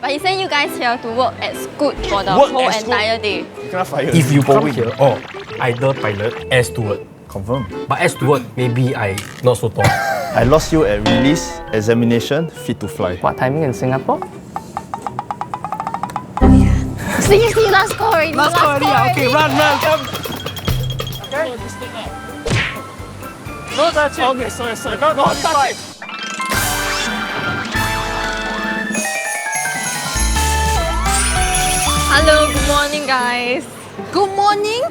But he sent you guys here to work at Scoot for the whole entire day. You cannot fire. If you come here, either pilot, air steward. Confirm. But air steward, maybe I not so tall. I lost you at release, examination, fit to fly. What timing in Singapore? See, last call already. Last call already. Okay, run, come. Okay. No touching. Okay, sorry. No touching. Hello, good morning, guys. Good morning.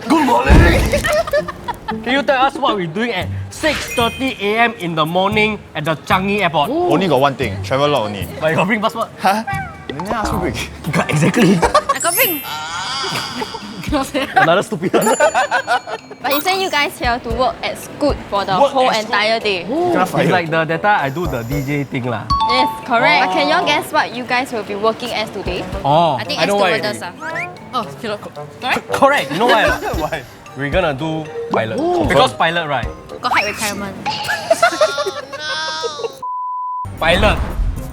Good morning. Can you tell us what we're doing at 6:30 a.m. in the morning at the Changi Airport? Only got one thing, travel log only. But you got bring passport? Huh? Then ask me bring. Exactly. I got bring. Another stupid one. But he sent you guys here to work at Scoot for the whole entire day. You cannot fire. It's like the data I do the DJ thing lah. Yes, correct. But can y'all guess what you guys will be working as today? Oh, I think know why. stewardess. Oh, correct? Correct. You know why? Why? We're gonna do pilot. Because pilot, right? Got height requirement. Pilot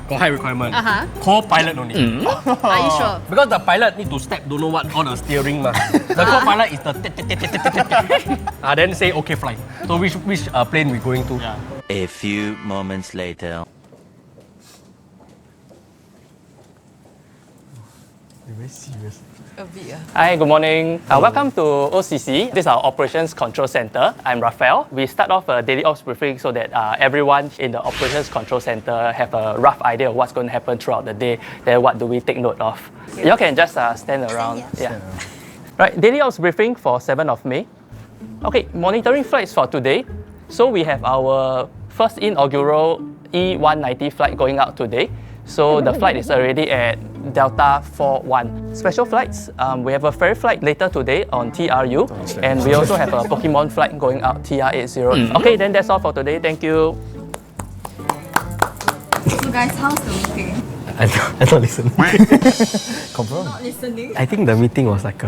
got high requirement. Co-pilot only. Are you sure? Because the pilot need to step, don't know what, all the steering ma. The co-pilot is the then say okay fly. So which plane we going to? Yeah. A few moments later. You're very serious. A bit. Hi, good morning. Welcome to OCC. This is our Operations Control Center. I'm Raphael. We start off a daily ops briefing so that everyone in the Operations Control Center have a rough idea of what's going to happen throughout the day. Then what do we take note of? You can just stand around. Yeah. Right, daily ops briefing for 7th of May. Okay, monitoring flights for today. So we have our first inaugural E190 flight going out today. So the flight is already at Delta 41. Special flights, we have a ferry flight later today on TRU, and we also have a Pokemon flight going out TR80. Okay, then that's all for today. Thank you. So guys, how's the meeting? I not listening. Confirm. Not listening. I think the meeting was like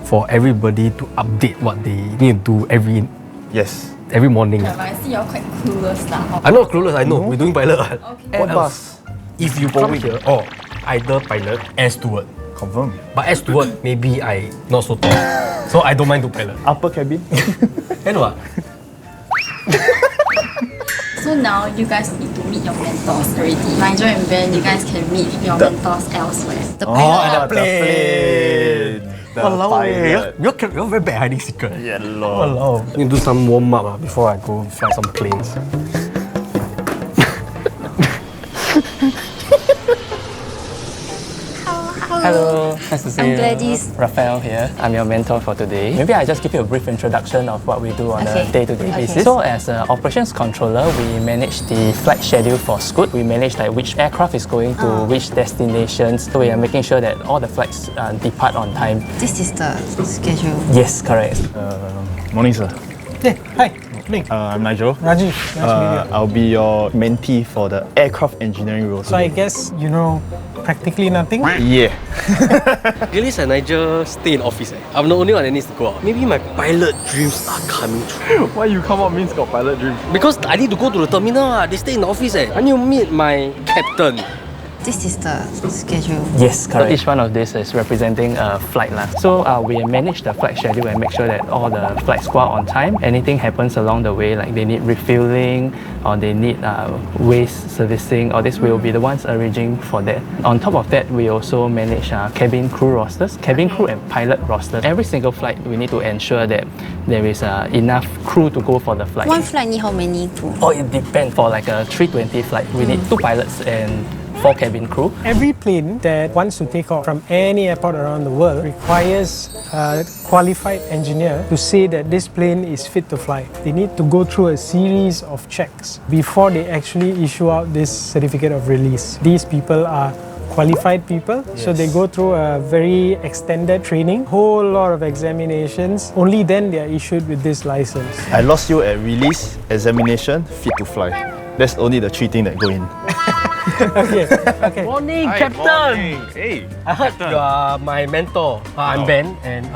for everybody to update what they need to do Yes. every morning. But I see you're quite clueless now. I'm not clueless, I know. We're doing pilot. Okay. What else? If you come here, either pilot, air steward. Confirm. But air steward, maybe I not so tall. So I don't mind to pilot. Upper cabin. Can what? So now you guys need to meet your mentors already. Nigel and Ben, you guys can meet your mentors elsewhere. The pilot. plane. The pilot. You're very bad hiding secret. Yeah, lord. Walao. Need to do some warm up before I go fly some planes. Hello, nice to see you. I'm Gladys. Raphael here. I'm your mentor for today. Maybe I just give you a brief introduction of what we do on a day-to-day basis. So as an operations controller, we manage the flight schedule for Scoot. We manage like which aircraft is going to which destinations. So we are making sure that all the flights depart on time. This is the schedule. Yes, correct. Morning, sir. Hey, hi. I'm Nigel. Rajiv, nice to meet you. I'll be your mentee for the aircraft engineering role. So I guess you know practically nothing. Yeah. Gladys and Nigel stay in office. I'm the only one that needs to go out. Maybe my pilot dreams are coming true. Why you come out means got pilot dream? Because I need to go to the terminal. They stay in the office. I need to meet my captain. This is the schedule. Yes, correct. So each one of this is representing a flight. So we manage the flight schedule and make sure that all the flights go out on time. Anything happens along the way, like they need refueling or they need waste servicing, all this will be the ones arranging for that. On top of that, we also manage cabin crew rosters, cabin crew and pilot rosters. Every single flight, we need to ensure that there is enough crew to go for the flight. One flight need how many crew? Oh, it depends. For like a 320 flight, we need 2 pilots and 4 cabin crew. Every plane that wants to take off from any airport around the world requires a qualified engineer to say that this plane is fit to fly. They need to go through a series of checks before they actually issue out this certificate of release. These people are qualified people, so they go through a very extended training, whole lot of examinations. Only then they are issued with this license. I lost you at release, examination, fit to fly. That's only the 3 things that go in. Okay. Morning, Hi, Captain! morning. Hey. I heard you are my mentor. I'm Ben, and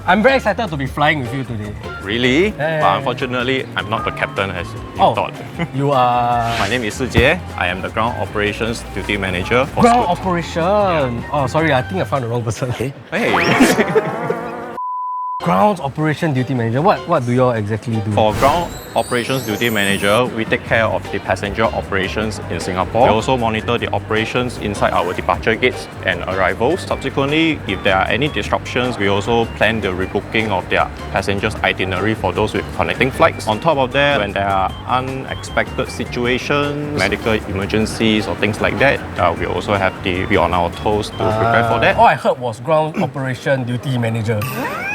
I'm very excited to be flying with you today. Really? Yeah. But unfortunately, I'm not the captain as you thought. You are... My name is Sijie. I am the ground operations duty manager for Ground Scoot. operation. Oh, sorry, I think I found the wrong person. Hey. Ground operation duty manager. What do you all exactly do? For ground operations duty manager, we take care of the passenger operations in Singapore. We also monitor the operations inside our departure gates and arrivals. Subsequently, if there are any disruptions, we also plan the rebooking of their passengers' itinerary for those with connecting flights. On top of that, when there are unexpected situations, medical emergencies or things like that, we also have to be on our toes to prepare for that. All I heard was ground operation duty manager.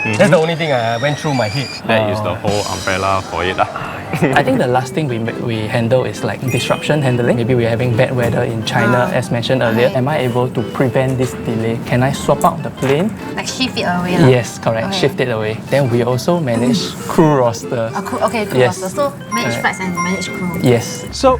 That's the only thing I went through my head. That is the whole umbrella for it. I think the last thing we handle is like disruption handling. Maybe we're having bad weather in China, as mentioned earlier. Am I able to prevent this delay? Can I swap out the plane? Like shift it away lah. Yes, correct. Okay. Shift it away. Then we also manage crew roster. Crew Yes. roster. So manage flights and manage crew. Yes. So,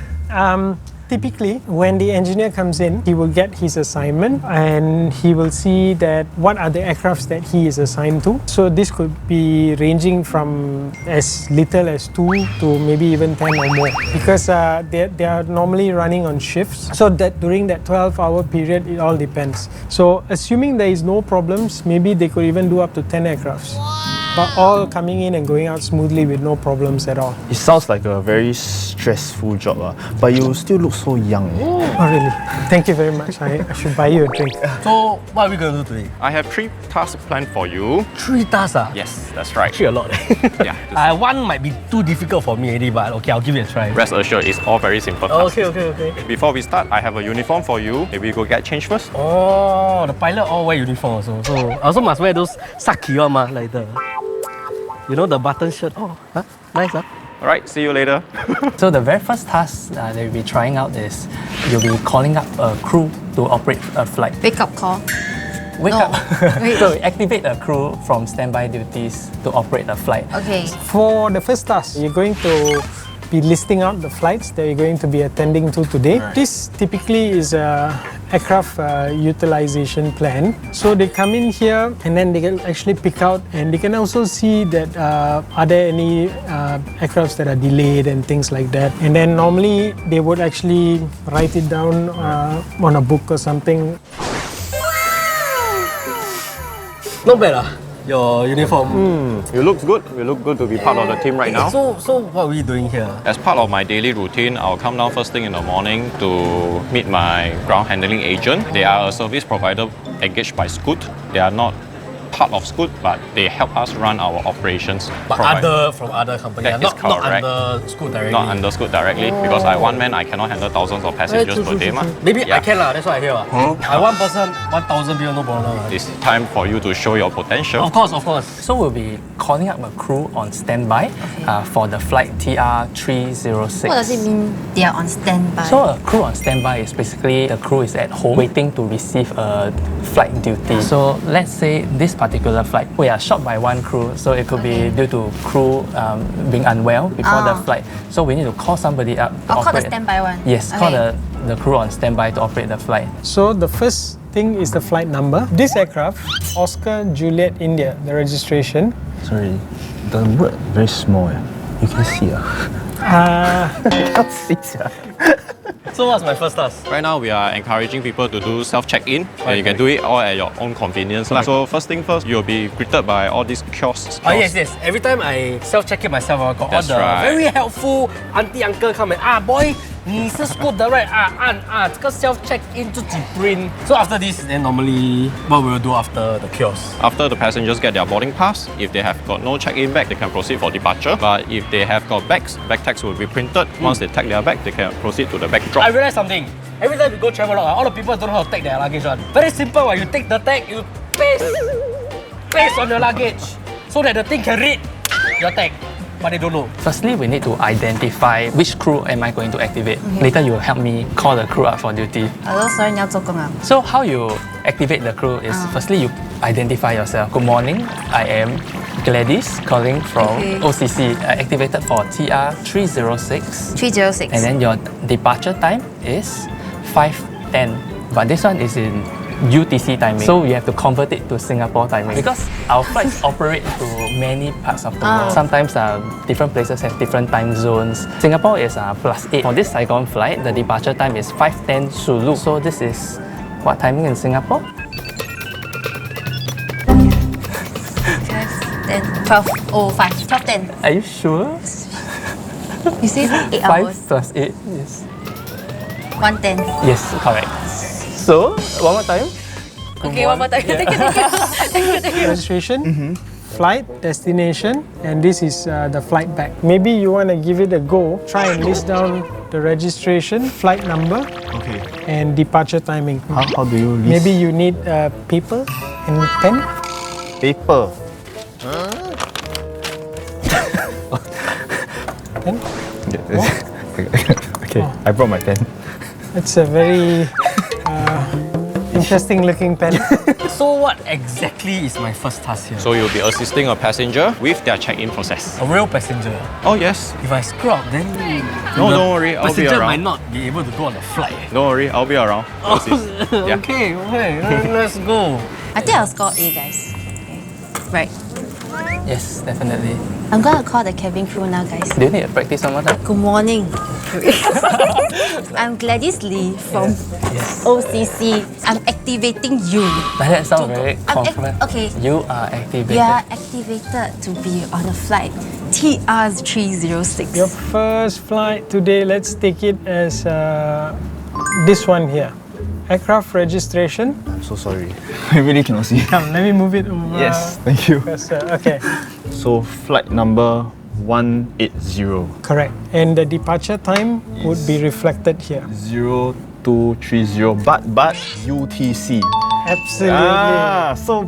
typically, when the engineer comes in, he will get his assignment and he will see that what are the aircrafts that he is assigned to. So this could be ranging from as little as 2 to maybe even 10 or more, because they are normally running on shifts. So that during that 12-hour period, it all depends. So assuming there is no problems, maybe they could even do up to 10 aircrafts. But all coming in and going out smoothly with no problems at all. It sounds like a very stressful job, but you still look so young. Oh, really? Thank you very much. I should buy you a drink. So, what are we going to do today? I have 3 tasks planned for you. 3 tasks. Yes, that's right. Actually a lot. Yeah. One might be too difficult for me already, but okay, I'll give it a try. Rest assured, it's all very simple tasks. Okay. Before we start, I have a uniform for you. Maybe you go get changed first. Oh, the pilot all wear uniform also. So I also must wear those saki one ma, like the, you know, the button shirt. Oh, huh? Nice, huh? Alright, see you later. So the very first task that we'll be trying out is you'll be calling up a crew to operate a flight. Wake up call. Wake No. up. Wait. So activate a crew from standby duties to operate a flight. Okay. For the first task, you're going to be listing out the flights that you're going to be attending to today. This typically is a aircraft utilization plan. So they come in here and then they can actually pick out, and they can also see that are there any aircrafts that are delayed and things like that. And then normally they would actually write it down on a book or something. Not bad, your uniform. You look good. You look good to be part of the team right now. So what are we doing here? As part of my daily routine, I'll come down first thing in the morning to meet my ground handling agent. They are a service provider engaged by Scoot. They are not part of Scoot, but they help us run our operations. But from other companies, That is not correct. under Scoot directly. Not under Scoot directly, because one man, I cannot handle thousands of passengers per day. Maybe Yeah. I can lah, that's what I hear. I one person, 1,000 people, no problem. It's time for you to show your potential. Of course. So we'll be calling up a crew on standby for the flight TR306. What does it mean they are on standby? So a crew on standby is basically the crew is at home waiting to receive a flight duty. So let's say this particular flight, we are short by one crew, so it could be due to crew being unwell before the flight. So we need to call somebody up to I'll call the operate. standby one. Yes, Okay. call the crew on standby to operate the flight. So the first thing is the flight number. This aircraft, Oscar Juliet India, the registration. Sorry, the word very small. You can see. So what's my first task? Right now, we are encouraging people to do self-check-in, and you can do it all at your own convenience. So first thing first, you'll be greeted by all these kiosks. Oh yes. Every time I self-check-in myself, I got all That's the right. very helpful auntie uncle come and boy, 你是 Scoot 的 right? 按这个 self-check-in 自己 print. So after this, then normally what we'll do after the kiosk? After the passengers get their boarding pass, if they have got no check-in bag, they can proceed for departure. But if they have got bags, bag tags will be printed. Once they tag their bag, they can proceed to the bag drop. I realized something. Every time we go travel, all the people don't know how to tag their luggage one. Very simple. You take the tag, you paste on your luggage so that the thing can read your tag. But they don't know. Firstly, we need to identify which crew am I going to activate. Later, you will help me call the crew up for duty. Hello, sorry, 你要做工啊。 So how you activate the crew is firstly you identify yourself. Good morning, I am Gladys calling from OCC. I activated for TR306. 306. And then your departure time is 5:10. But this one is in UTC timing. So we have to convert it to Singapore timing because our flights operate to many parts of the world. Sometimes different places have different time zones. Singapore is +8. For this Saigon flight, the departure time is 5:10 Zulu. So this is what timing in Singapore? 10, 12:05, 12:10. Are you sure? You see, 8 5 hours. plus 8, yes. 1:10. Yes, correct. So, one more time. Okay, one more time. Thank you. Registration, flight, destination, and this is the flight back. Maybe you want to give it a go. Try and list down the registration, flight number, Okay. and departure timing. How do you list? Maybe you need paper and pen. Paper. Pen? Okay, I brought my pen. It's a very interesting looking pen. So what exactly is my first task here? So you'll be assisting a passenger with their check-in process. A real passenger. Oh yes. If I screw up, then No, the don't worry, I'll be passenger around. might not be able to go on the flight. Don't worry, I'll be around. Assist. Yeah. Okay, let's go. I think I'll score A, guys. Okay. Right. Yes, definitely. I'm gonna call the cabin crew now, guys. Do you need to practice one more time? Good morning. I'm Gladys Lee from OCC. I'm activating you. That sounds very I'm confident. okay. You are activated. You are activated to be on a flight TR306. Your first flight today, let's take it as this one here. Aircraft registration. I'm so sorry. I really cannot see. Come, let me move it over. Yes, thank you. Okay, So flight number 180. correct. And the departure time would be reflected here. 0230, but UTC. Absolutely. So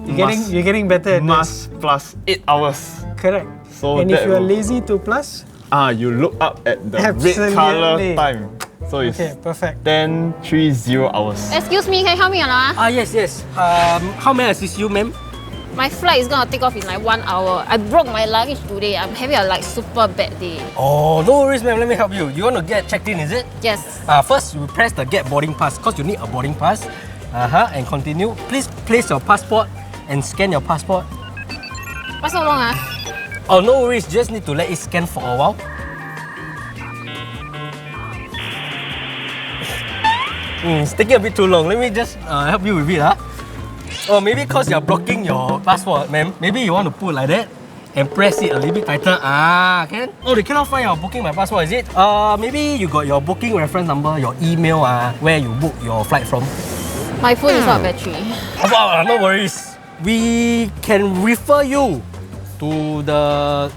You're getting better at this. must plus 8 hours. Correct. So And if that you are will- lazy to plus, you look up at the red Absolutely. color time. So it's okay, perfect. 10:30 hours. Excuse me, can you help me or not? Yes. How may I assist you, ma'am? My flight is gonna take off in like 1 hour. I broke my luggage today. I'm having a super bad day. Oh, no worries, ma'am. Let me help you. You want to get checked in, is it? Yes. First, you press the get boarding pass because you need a boarding pass. And continue. Please place your passport and scan your passport. Why so long? Oh, no worries. Just need to let it scan for a while. It's taking a bit too long. Let me just help you with it. Or maybe because you're blocking your passport, ma'am. Maybe you want to put like that and press it a little bit tighter. Can? Oh, they cannot find your booking my passport, is it? Maybe you got your booking reference number, your email, where you book your flight from. My phone is out of battery. Oh, no worries. We can refer you to the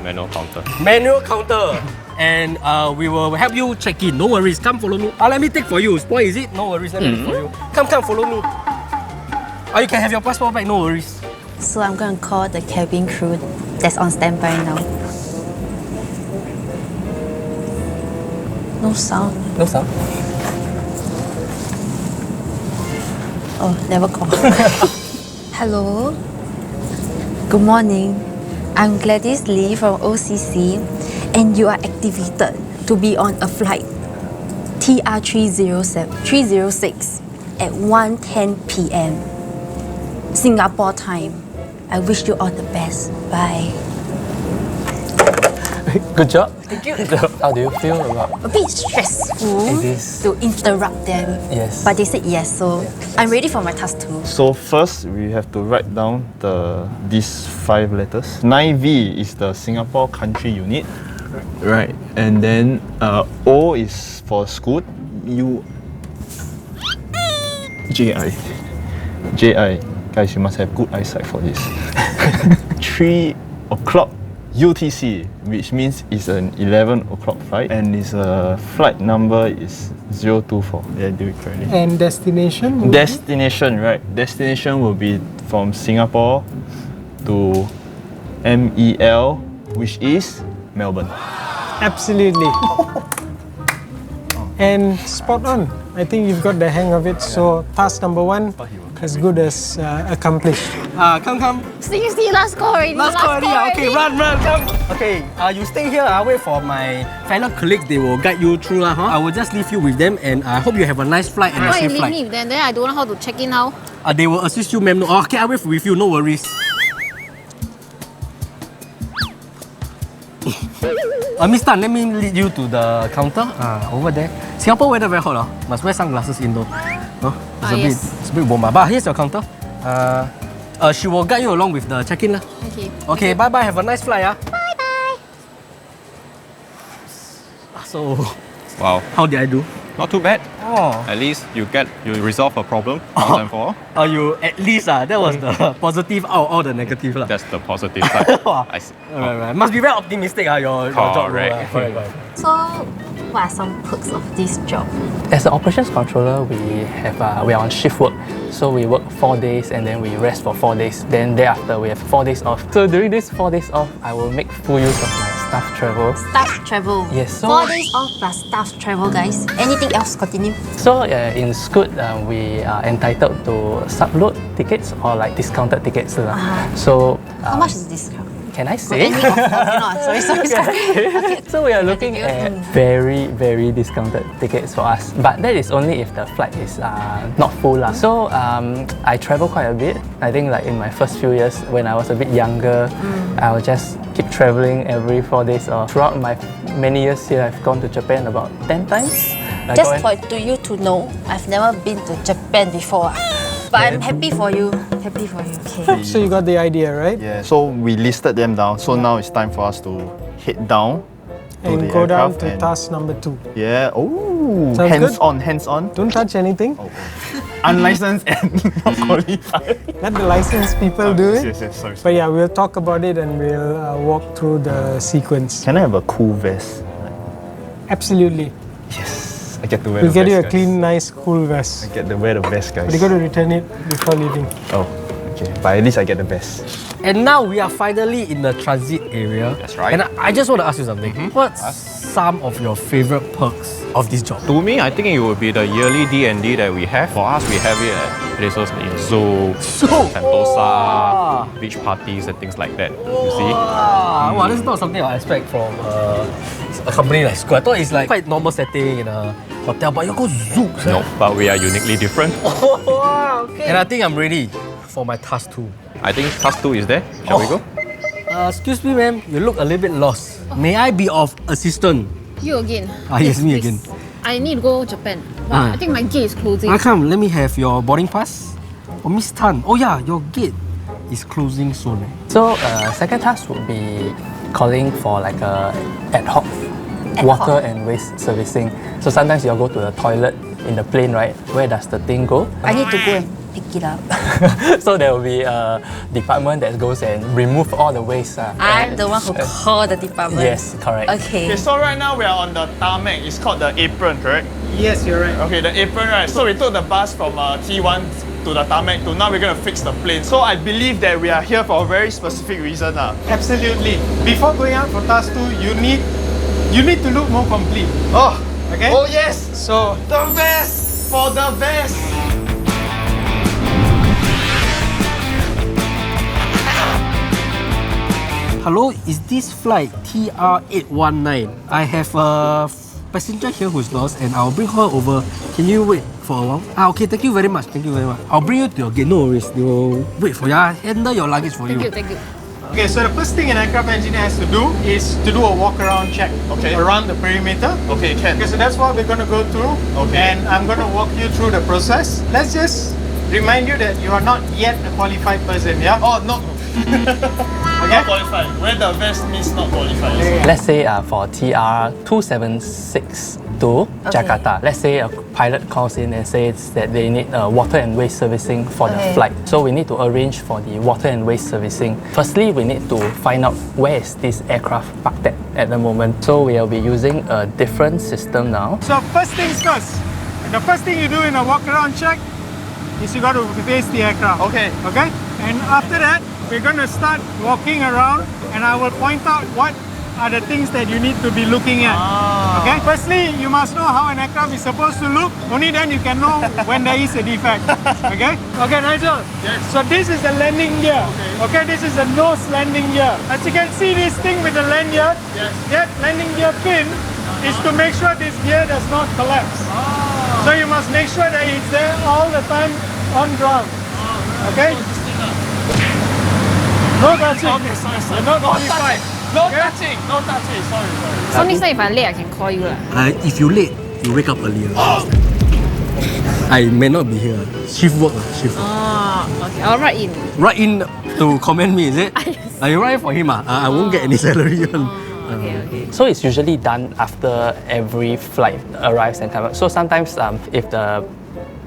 Manual counter. manual counter. And we will help you check in. No worries. Come follow me. Let me take for you. Spoil, is it? No worries. Let me take for you. Come, follow me. You can have your passport back. No worries. So I'm gonna call the cabin crew that's on standby now. No sound. No sound. Oh, never call. Hello. Good morning. I'm Gladys Lee from OCC, and you are activated to be on a flight TR306 at 1:10 p.m. Singapore time. I wish you all the best. Bye. Good job. Thank you. How do you feel about A bit stressful It is. to interrupt them. Yes. But they said yes, so I'm ready for my task too. So first we have to write down these 5 letters. 9V is the Singapore country unit. Right. And then O is for Scoot. JI. Guys, you must have good eyesight for this. 3 o'clock UTC, which means it's an 11 o'clock flight, and its flight number is 024. Did I do it correctly? And destination? Destination, right? Destination will be from Singapore to MEL, which is Melbourne. Absolutely. And spot on. I think you've got the hang of it. So task number 1, as good as accomplished. Come. See, last call already. Last call already. Okay, run, come. Okay, you stay here. I'll wait for my fellow colleagues. They will guide you through. I will just leave you with them, and I hope you have a nice flight and a Why you safe leave flight. me then? Then I don't know how to check in now. They will assist you, ma'am. Okay, I'll wait with you. No worries. Miss Tan, let me lead you to the counter. Over there. Singapore weather very hot. Must wear sunglasses indoor. It's a bit warm. But here's your counter. She will guide you along with the check-in. Okay. Okay, bye-bye. Have a nice flight. Bye-bye. So, Wow, how did I do? not too bad. Oh. At least you resolve a problem once and for all. You at least that was the positive out of all the negative. That's the positive side. I see. Right. Must be very optimistic, your job. Correct. Correct. So, what are some perks of this job? As an operations controller, we are on shift work. So we work 4 days and then we rest for 4 days. Then thereafter we have 4 days off. So during these 4 days off, I will make full use of my staff travel. Staff travel. Yes, so 4 days off plus staff travel, guys. Anything else? Continue. So in Scoot, we are entitled to subload tickets or like discounted tickets. So How much is the discount? can I say? Sorry. Okay. So we are looking at very, very discounted tickets for us. But that is only if the flight is not full. So I travel quite a bit. I think like in my first few years when I was a bit younger, I will just keep traveling every 4 days. Or throughout my many years here, I've gone to Japan about 10 times. Just for you to know, I've never been to Japan before. But I'm happy for you. Okay. So you got the idea, right? Yeah, so we listed them down. So now it's time for us to head down to And the go down aircraft to and- task number 2. Yeah. Oh, Sounds good. hands on. Don't touch anything. Unlicensed and not qualified. Let the licensed people do it. Yes, sorry. But yeah, we'll talk about it and we'll walk through the sequence. Can I have a cool vest? Absolutely. Yes. I get to wear We'll the get you a vest, clean, guys. nice, cool vest. I get to wear the vest, guys. But you got to return it before leaving. Oh, okay. But at least I get the vest. And now we are finally in the transit area. That's right. And I just want to ask you something. What's some of your favorite perks of this job? To me, I think it would be the yearly D&D that we have. For us, we have it at places in Zoo, Sentosa, beach parties and things like that. You see? Wow, this is not something I expect from a company like Scoot. I thought it's like quite normal setting in a hotel, but you go zoo. No, but we are uniquely different. And I think I'm ready for my task 2. I think task 2 is there. Shall we go? Excuse me, ma'am. You look a little bit lost. May I be of assistance? You again. Yes, me please. again. I need to go Japan. But I think my gate is closing. Come, let me have your boarding pass. Oh, Miss Tan. Oh yeah, your gate is closing soon. So second task would be calling for like a ad hoc water and waste servicing. So sometimes you'll go to the toilet in the plane, right? Where does the thing go? I need to go and pick it up. So there will be a department that goes and remove all the waste. I'm the one who called the department. Yes, correct. Okay. So right now we are on the tarmac. It's called the apron, correct? Yes, you're right. Okay, the apron, right? So we took the bus from T1 to the tarmac to now we're going to fix the plane. So I believe that we are here for a very specific reason. Absolutely. Before going out for task 2, you need to look more complete. Oh, Okay? oh yes! So, The vest! For the vest! Hello, is this flight TR819? I have a passenger here who's lost and I'll bring her over. Can you wait for a while? Okay, thank you very much. I'll bring you to your gate, no worries. They will wait for you. I'll handle your luggage for you. Thank you. okay, so the first thing an aircraft engineer has to do is to do a walk-around check around the perimeter. Okay, can. Okay, so that's what we're going to go through. Okay. And I'm going to walk you through the process. Let's just remind you that you are not yet a qualified person, yeah? Oh, no. Not qualified. Wear the vest means not qualified. Let's say for TR2762 Jakarta, let's say a pilot calls in and says that they need water and waste servicing for the flight. So we need to arrange for the water and waste servicing. Firstly, we need to find out where is this aircraft parked at the moment. So we will be using a different system now. So first things first. The first thing you do in a walk-around check is you got to face the aircraft. Okay. Okay? And after that, we're going to start walking around and I will point out what are the things that you need to be looking at. Okay? Firstly, you must know how an aircraft is supposed to look. Only then you can know when there is a defect. Okay? Okay, Nigel. Yes. So this is the landing gear. Okay, this is the nose landing gear. As you can see, this thing with the lanyard, that landing gear pin is to make sure this gear does not collapse. So you must make sure that it's there all the time on ground. Okay? No touching. Okay, sorry. You're not qualified. No touching. Sorry. So next time if I'm late, I can call you lah. If you're late, you wake up earlier. I may not be here. Shift work. Okay. I'll write in. Write in to commend me, is it? Are you writing for him? I won't get any salary. Okay. So it's usually done after every flight arrives and comes. So sometimes if the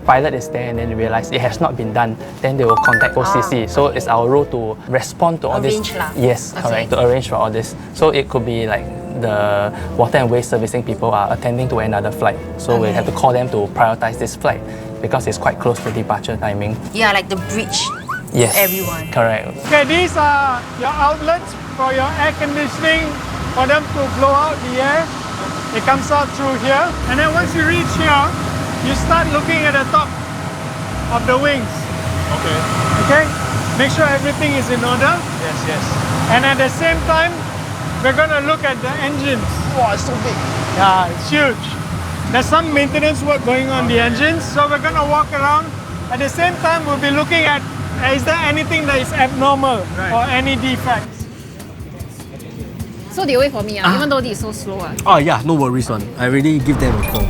pilot is there and then realize it has not been done, then they will contact OCC. So it's our role to respond to all this. Yes, correct. To arrange for all this. So it could be like the water and waste servicing people are attending to another flight. So we have to call them to prioritize this flight because it's quite close to departure timing. Yeah, like the bridge. Yes, everyone. Correct. Okay, these are your outlets for your air conditioning, for them to blow out the air. It comes out through here. And then once you reach here, you start looking at the top of the wings. Okay? Make sure everything is in order. Yes. And at the same time, we're going to look at the engines. Wow, it's so big. Yeah, it's huge. There's some maintenance work going on the engines, so we're going to walk around. At the same time, we'll be looking at is there anything that is abnormal or any defects. So they wait for me, even though this is so slow. Oh yeah, no worries one. I already give them a call.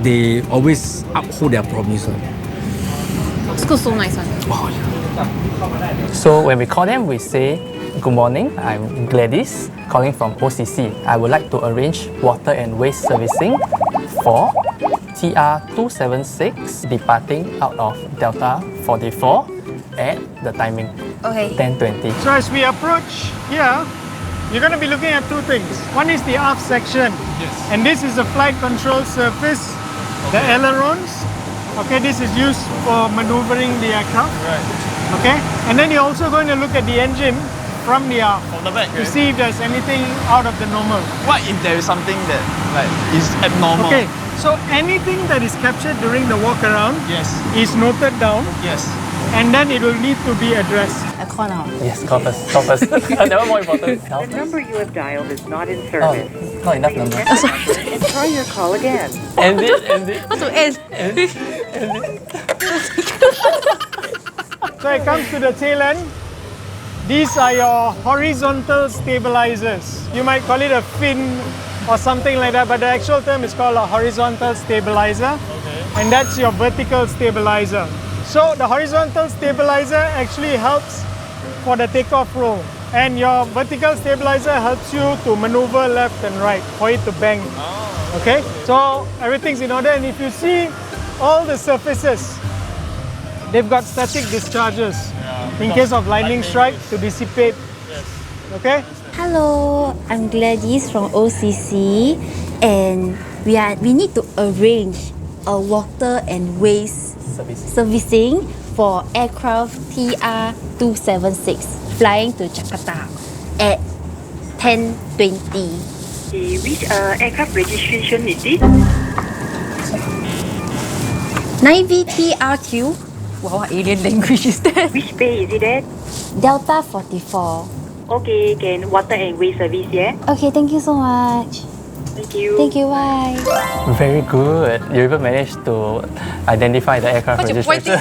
They always uphold their promise one. School so nice one. Oh yeah. So when we call them, we say, "Good morning, I'm Gladys, calling from OCC. I would like to arrange water and waste servicing for TR 276 departing out of Delta 44 at the timing 10:20. So as we approach here, you're going to be looking at two things. One is the aft section. And this is the flight control surface, the ailerons. Okay, this is used for maneuvering the aircraft. Okay, and then you're also going to look at the engine from the aft. From the back, to see if there's anything out of the normal. What if there is something that is abnormal? Okay, so anything that is captured during the walk around is noted down. And then it will need to be addressed. I call now. Yes, call first. That one more important. The number you have dialed is not in service. Not enough number. And try your call again. End it. How to end? So it comes to the tail end. These are your horizontal stabilizers. You might call it a fin or something like that, but the actual term is called a horizontal stabilizer. And that's your vertical stabilizer. So the horizontal stabilizer actually helps for the takeoff roll. And your vertical stabilizer helps you to maneuver left and right for it to bang. Okay? So everything's in order, and if you see all the surfaces, they've got static discharges in case of lightning strike to dissipate. Okay? Hello, I'm Gladys from OCC, and we need to arrange a water and waste servicing for aircraft TR 276 flying to Jakarta at 10:20. Which aircraft registration is this? 9VTRQ. Wow, what alien language is that? Which bay is it at? Delta 44. Okay, can water and waste service, yeah? Okay, thank you so much. Thank you. Thank you, bye. Very good. You even managed to identify the aircraft registration.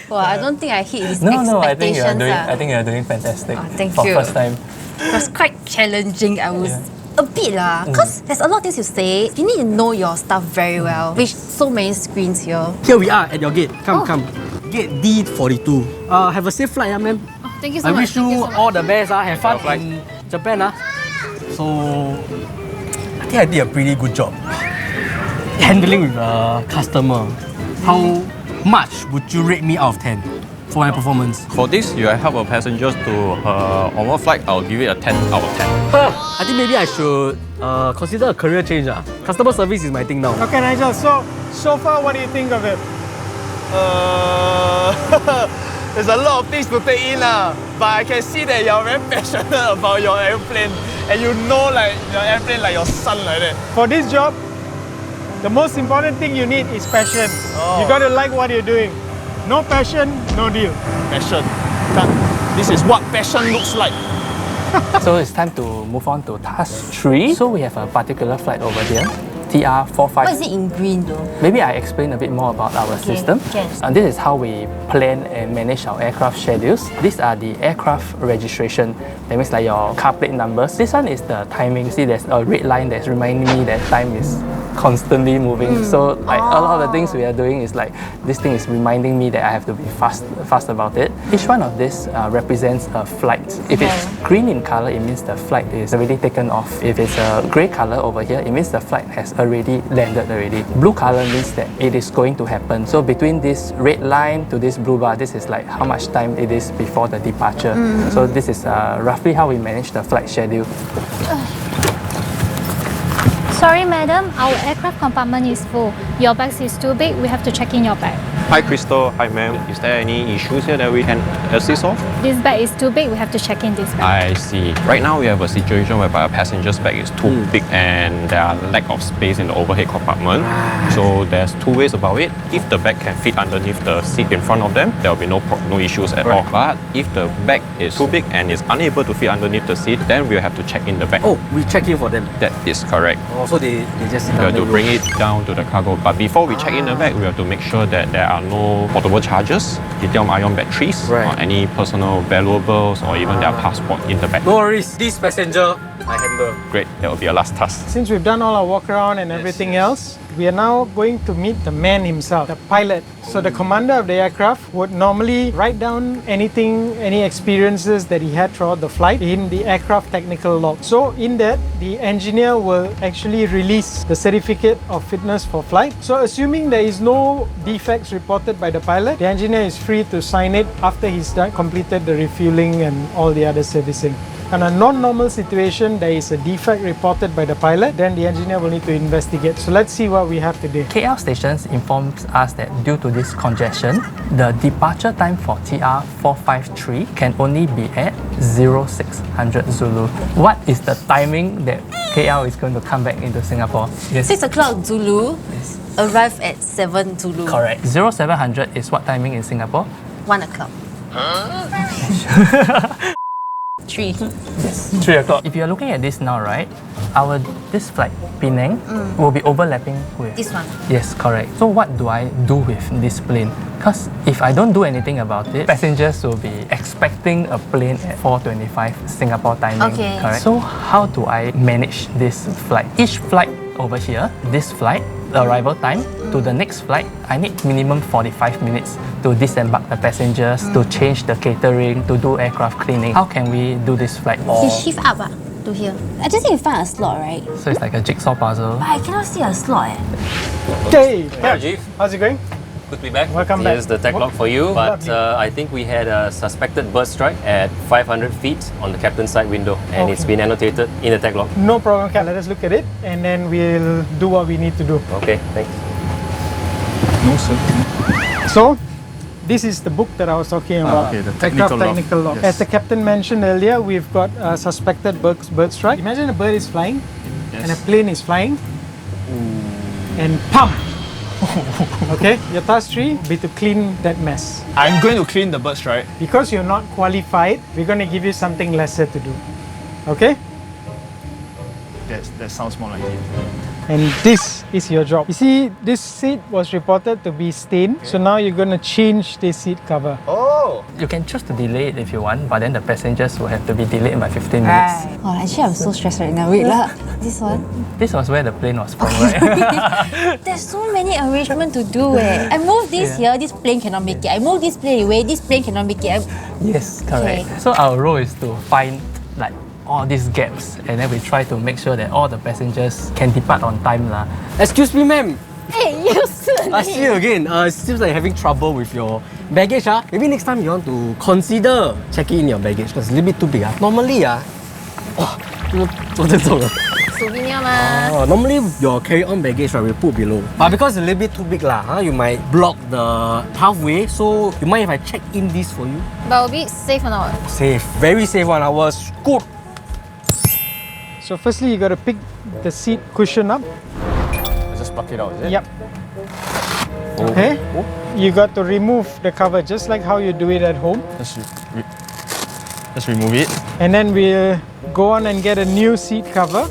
Well, I don't think I hit his No, I expectations. think you're doing fantastic. Thank for you. first time. It was quite challenging. I was a bit because there's a lot of things you say. You need to know your stuff very well. With so many screens here. Here we are at your gate. Come. Gate D42. Have a safe flight, ma'am. Thank you so I much. wish you all the best. Have fun in Japan. So, I think I did a pretty good job handling with a customer. How much would you rate me out of 10 for my performance? For this, you help a passenger to her onward flight, I'll give it a 10 out of 10. I think maybe I should consider a career change. Customer service is my thing now. Okay, Nigel, so far, what do you think of it? There's a lot of things to take in. but I can see that you're very passionate about your airplane and you know like your airplane like your son like that. For this job, the most important thing you need is passion. Oh. You gotta like what you're doing. No passion, no deal. Passion. This is what passion looks like. So it's time to move on to task 3. So we have a particular flight over here, TR45. What is it in green though? Maybe I explain a bit more about our system. yes. And this is how we plan and manage our aircraft schedules. These are the aircraft registration. That means like your car plate numbers. This one is the timing. See, there's a red line that's reminding me that time is constantly moving. So like a lot of the things we are doing is like this thing is reminding me that I have to be fast about it. Each one of this represents a flight. If it's green in color, it means the flight is already taken off. If it's a grey color over here, it means the flight has already landed already. Blue color means that it is going to happen. So between this red line to this blue bar, this is like how much time it is before the departure. So this is roughly how we manage the flight schedule. Sorry, madam, our aircraft compartment is full. Your bag is too big, we have to check in your bag. Hi Crystal, hi ma'am. Is there any issues here that we can assist of? This bag is too big, we have to check in this bag. I see. Right now we have a situation whereby a passenger's bag is too big and there are lack of space in the overhead compartment. So there's two ways about it. If the bag can fit underneath the seat in front of them, there will be no issues at all. But if the bag is too big and is unable to fit underneath the seat, then we'll have to check in the bag. Oh, we check in for them. That is correct. Oh, so they just sit We down have to there. bring it down to the cargo. But before we check in the bag, we have to make sure that there are no portable chargers, lithium-ion batteries, or any personal valuables, or even their passport in the bag. No worries, this passenger I handle. Great, that will be our last task. Since we've done all our walk around and everything else, we are now going to meet the man himself, the pilot. So the commander of the aircraft would normally write down anything, any experiences that he had throughout the flight in the aircraft technical log. So in that, the engineer will actually release the certificate of fitness for flight. So assuming there is no defects reported by the pilot, the engineer is free to sign it after he's completed the refueling and all the other servicing. In a non-normal situation, there is a defect reported by the pilot, then the engineer will need to investigate. So let's see what we have today. KL stations informs us that due to this congestion, the departure time for TR453 can only be at 0600 Zulu. What is the timing that KL is going to come back into Singapore? Yes. 6 o'clock Zulu, arrive at 7 Zulu. Correct. 0700 is what timing in Singapore? 1 o'clock. 3. Yes. 3 o'clock. If you're looking at this now, right, this flight, Penang, will be overlapping with This one. Yes, correct. So what do I do with this plane? Because if I don't do anything about it, passengers will be expecting a plane at 4:25 Singapore timing. Okay. Correct. So how do I manage this flight? Each flight over here, this flight, the arrival time to the next flight, I need minimum 45 minutes to disembark the passengers, to change the catering, to do aircraft cleaning. How can we do this flight? You shift up to here. I just need to find a slot, right? So it's like a jigsaw puzzle. But I cannot see a slot. Okay, Rajiv, how's it going? good to be back. Welcome back. Here's the tech log for you. But I think we had a suspected bird strike at 500 feet on the captain's side window, and it's been annotated in the tech log. No problem, Kat. Let us look at it and then we'll do what we need to do. Okay, thanks. No, sir. So, this is the book that I was talking about. Okay, the Aircraft technical log. technical log. Yes. As the captain mentioned earlier, we've got a suspected bird strike. Imagine a bird is flying and a plane is flying and pump. Okay, your task 3 be to clean that mess. I'm going to clean the birds, right? Because you're not qualified, we're going to give you something lesser to do. Okay? That sounds more like it. And this is your job. You see, this seat was reported to be stained, so now you're going to change the seat cover. Oh! You can choose to delay it if you want, but then the passengers will have to be delayed by 15 minutes. Oh, actually, I'm so stressed right now. Wait, this one. This was where the plane was from, right? There's so many arrangements to do. I move this here, this plane cannot make it. I move this plane away, this plane cannot make it. Yes, correct. Okay. So our role is to find like all these gaps, and then we try to make sure that all the passengers can depart on time lah. Excuse me, ma'am. Hey, you I see you again. It seems like you're having trouble with your baggage. Maybe next time you want to consider checking in your baggage because it's a little bit too big. Normally, 做这种 souvenir mah. Oh, normally your carry-on baggage right, we put below. But because it's a little bit too big lah, you might block the pathway. So you mind if I check in this for you? But will be safe or not? Safe, very safe one. I was scoot. So firstly, you got to pick the seat cushion up. Just pluck it out, is it? Yep. Okay. You got to remove the cover just like how you do it at home. Just remove it. And then we'll go on and get a new seat cover.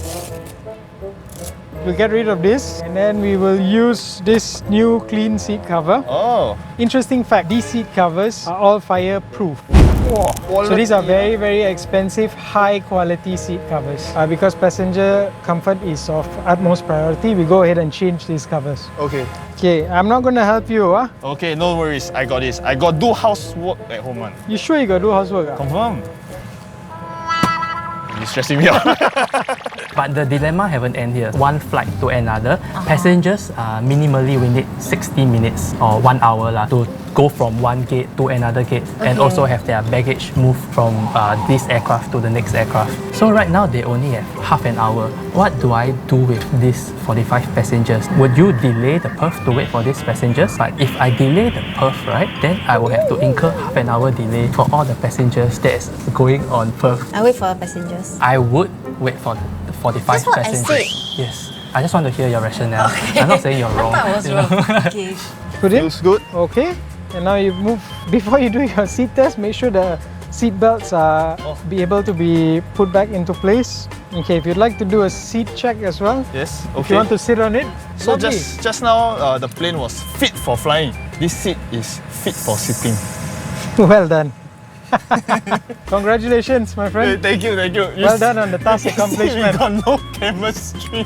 We'll get rid of this and then we will use this new clean seat cover. Oh. Interesting fact, these seat covers are all fireproof. So these are very, very expensive, high quality seat covers. Because passenger comfort is of utmost priority, we go ahead and change these covers. Okay. Okay, I'm not gonna help you, huh? Okay, no worries. I got this. I got do housework at home, man. You sure you gotta do housework? Confirm. You're stressing me out. But the dilemma haven't ended here. One flight to another, passengers minimally we need 60 minutes or 1 hour to go from one gate to another gate and also have their baggage moved from this aircraft to the next aircraft. So right now they only have half an hour. What do I do with these 45 passengers? Would you delay the Perth to wait for these passengers? But if I delay the Perth, right, then I will have to incur half an hour delay for all the passengers that's going on Perth. I wait for the passengers. I would wait for the 45 That's what passengers. I said. Yes. I just want to hear your rationale. Okay. I'm not saying you're wrong. I thought I was you know. wrong. Okay. Put it. Feels good. Okay. And now you move. Before you do your seat test, make sure the seat belts are be able to be put back into place. Okay, if you'd like to do a seat check as well. Yes. Okay. If you want to sit on it. So lovely. just now the plane was fit for flying. This seat is fit for sitting. Well done. Congratulations, my friend. Thank you. Well done on the task accomplishment. We got no chemistry.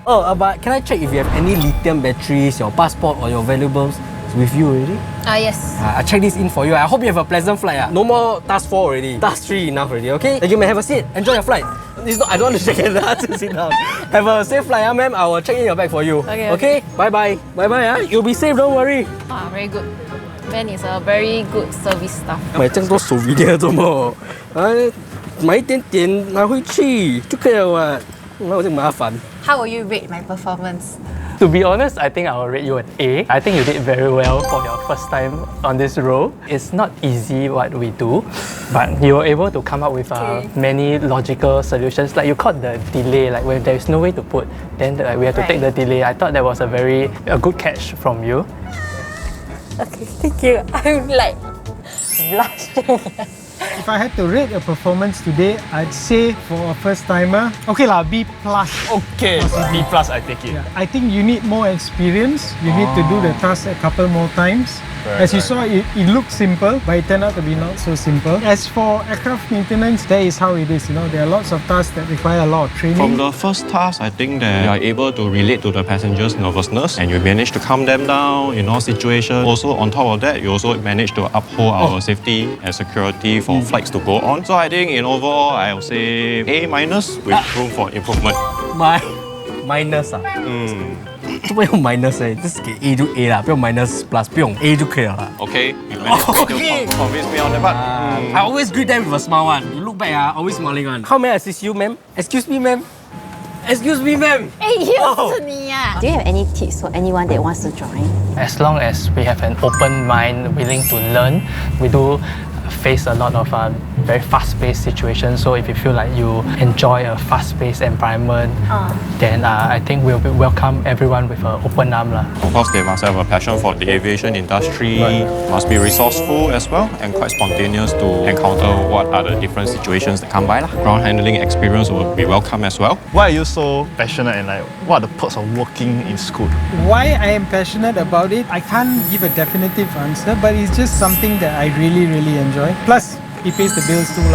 Oh, but can I check if you have any lithium batteries, your passport or your valuables with you already? Yes. I check this in for you. I hope you have a pleasant flight. No more task 4 already. Task 3 enough already, okay? Thank you, ma'am. Have a seat. Enjoy your flight. I don't want to shake hands. To sit down. Have a safe flight, ma'am. I will check in your bag for you. Okay. Bye-bye. Bye-bye. You'll be safe, don't worry. Very good. Ben is a very good service staff. 买这么多 souvenir 做么？买一点点拿回去就可以了嘛。哪有这么麻烦？ How will you rate my performance? To be honest, I think I will rate you an A. I think you did very well for your first time on this role. It's not easy what we do, but you were able to come up with many logical solutions. Like you caught the delay, like when there is no way to put, then we have to take the delay. I thought that was a good catch from you. Okay, thank you. I'm like blushing. If I had to rate a performance today, I'd say for a first timer, okay lah, B+. Okay, B+, I take it. Yeah, I think you need more experience. You need to do the task a couple more times. As you saw, it looked simple, but it turned out to be not so simple. As for aircraft maintenance, that is how it is. You know, there are lots of tasks that require a lot of training. From the first task, I think that you are able to relate to the passengers' nervousness and you manage to calm them down in all situations. Also, on top of that, you also manage to uphold our safety and security for flights to go on. So I think in overall, I would say A- with room for improvement. minus 啊？这不用 minus 就是给 A 就 A 啦，不用 minus plus， 不用 A 就可以了啦。Okay, you managed to convince me on that part. I always greet them with a smile one. You look back, always smiling one. How may I assist you, ma'am? Excuse me, ma'am. Excuse me, ma'am. Do you have any tips for anyone that wants to join? As long as we have an open mind, willing to learn, we do face a lot of very fast-paced situations. So if you feel like you enjoy a fast-paced environment, then I think we'll welcome everyone with an open arm. Of course, they must have a passion for the aviation industry, must be resourceful as well, and quite spontaneous to encounter what are the different situations that come by. Ground handling experience will be welcome as well. Why are you so passionate and like what are the perks of working in Scoot? Why I am passionate about it, I can't give a definitive answer, but it's just something that I really, really enjoy. Plus, it pays the bills too.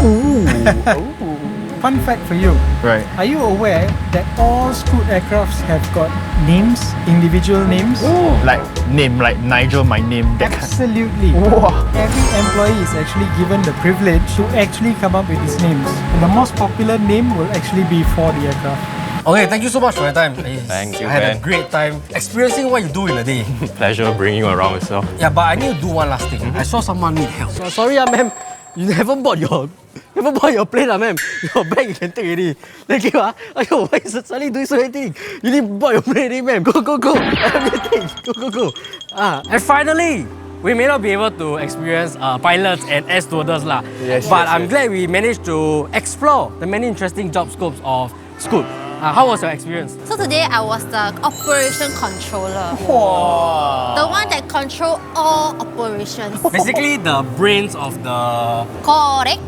Fun fact for you. Right. Are you aware that all Scoot aircrafts have got names, individual names? Like name, like Nigel, my name. That Absolutely. Every employee is actually given the privilege to actually come up with these names. And the most popular name will actually be for the aircraft. Okay, thank you so much for your time. Thank you, I had Ben. a great time experiencing what you do in a day. Pleasure bringing you around as well. Yeah, but I need to do one last thing. I saw someone need help. Sorry, ma'am. You haven't bought your You haven't bought your plane, ma'am. Your bag you can take already. Thank you, Ayo, why is it suddenly doing so many things? You need to buy your plane already, ma'am. Go. Everything. Go. And finally, we may not be able to experience pilots and air stewardess lah. But I'm glad we managed to explore the many interesting job scopes of Scoot. How was your experience? So today I was the operation controller. The one that control all operations. Basically the brains of the... Correct.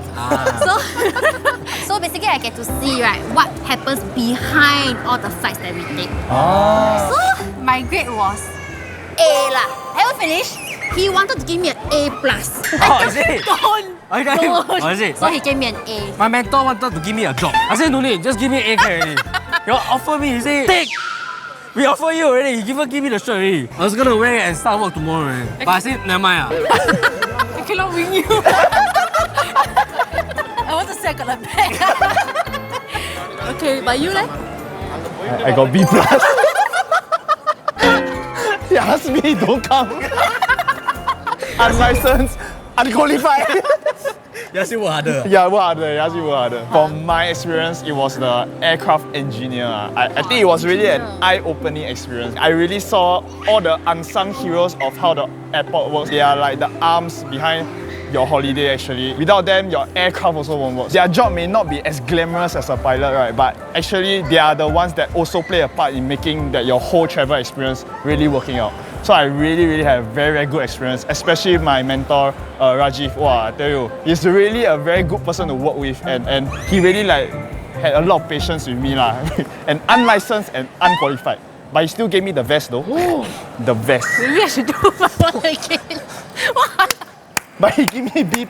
So basically I get to see what happens behind all the flights that we take. So my grade was A lah. Haven't finished. He wanted to give me an A+. Is it? Don't. Is it? So he gave me an A. My mentor wanted to give me a job. I said no need, just give me an A already. You offer me, he said, take! We offer you already, you give me the shirt already. I was gonna wear it and start work tomorrow already. But I said, never mind. I cannot win you. I want to say I got a bag. Okay, but you like? I got B+. He asked me, don't come. Unlicensed, unqualified. You asked me what harder? Yeah, what harder? You asked me what harder. From my experience, it was the aircraft engineer. I think it was really an eye-opening experience. I really saw all the unsung heroes of how the airport works. They are like the arms behind your holiday actually. Without them, your aircraft also won't work. Their job may not be as glamorous as a pilot, right? But actually, they are the ones that also play a part in making that your whole travel experience really working out. So I really had a very good experience, especially my mentor, Rajiv. Wow, I tell you, he's really a very good person to work with, and he really had a lot of patience with me lah. And unlicensed and unqualified. But he still gave me the vest though. The vest. Maybe I should do one again. But he gave me B+.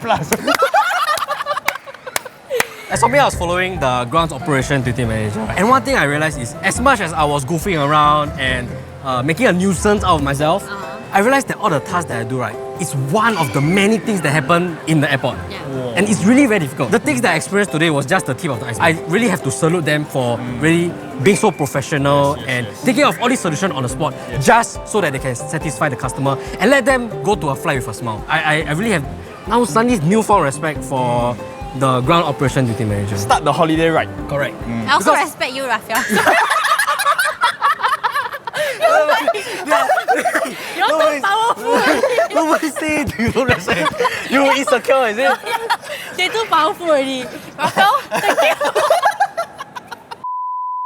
As for me, I was following the grounds operation duty manager. And one thing I realized is, as much as I was goofing around and making a nuisance out of myself, I realized that all the tasks that I do, is one of the many things that happen in the airport. And it's really very difficult. The things that I experienced today was just the tip of the iceberg. I really have to salute them for really being so professional and taking off all these solutions on the spot just so that they can satisfy the customer and let them go to a flight with a smile. I really have now suddenly newfound respect for the ground operation duty manager. Start the holiday right. Correct. I also respect you, Raphael. You're too powerful. Nobody say you don't respect. You insecure, is it? They're too powerful already. Raphael, thank you.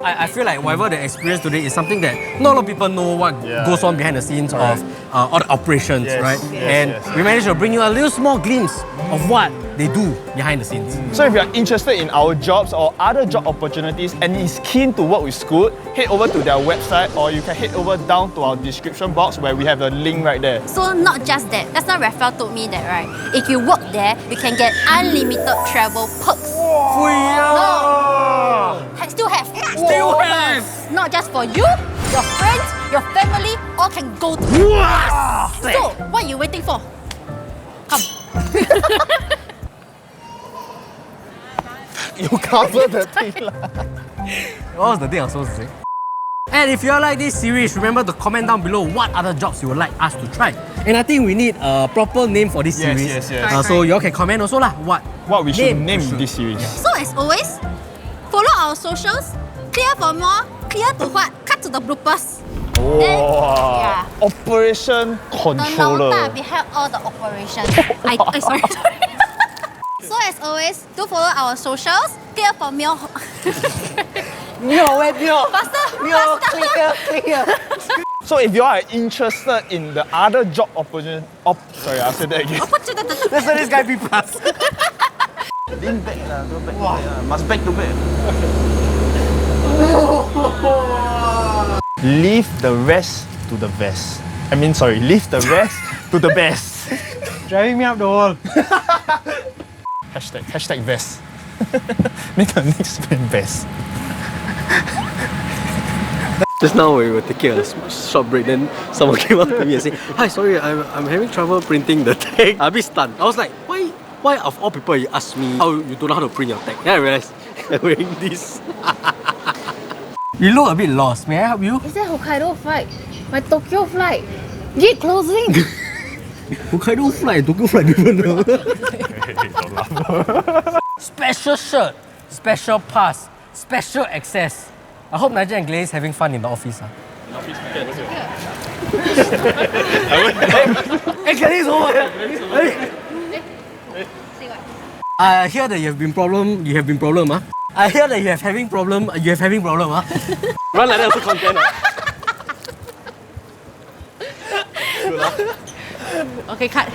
I feel like whatever they experience today is something that not a lot of people know what goes on behind the scenes of all the operations, right? We managed to bring you a little small glimpse of what they do behind the scenes. So if you're interested in our jobs or other job opportunities and is keen to work with Scoot, head over to their website or you can head over down to our description box where we have the link right there. So not just that, that's not Raphael told me that, right? If you work there, you can get unlimited travel perks. Still have. Not just for you, your friends, your family, all can go to. So, what are you waiting for? Come. You cover the thing lah. What was the thing I was supposed to say? And if you like this series, remember to comment down below what other jobs you would like us to try. And I think we need a proper name for this series. So you all can comment also lah. What we should name this series. So as always, follow our socials. Clear for more, clear to what? Cut to the bloopers. Operation controller. The behind all the operations. Sorry. So as always, do follow our socials. Clear for more. Faster. Clear. So if you are interested in the other job opportunity, sorry, I'll say that again. Let's let this guy be plus. Lean back lah, go back. Must back to back. Leave the rest to the best. Leave the rest to the best. Driving me up the wall. Hashtag best. Make the next friend best. Just now we were taking a short break, then someone came up to me and said, "Hi, sorry, I'm having trouble printing the tag." I'm a bit stunned. I was like, why of all people you ask me how you don't know how to print your tag? Then I realized I'm wearing this. You look a bit lost. May I help you? Is that Hokkaido flight? My Tokyo flight. Gate closing. Hokkaido flight, Tokyo flight different. Don't laugh. special shirt, special pass, special access. I hope Nigel and Gladys having fun in the office. Hey, Gladys, over here. I hear that you have been problem. I hear that you have having problem. Run like that also content. Okay, cut.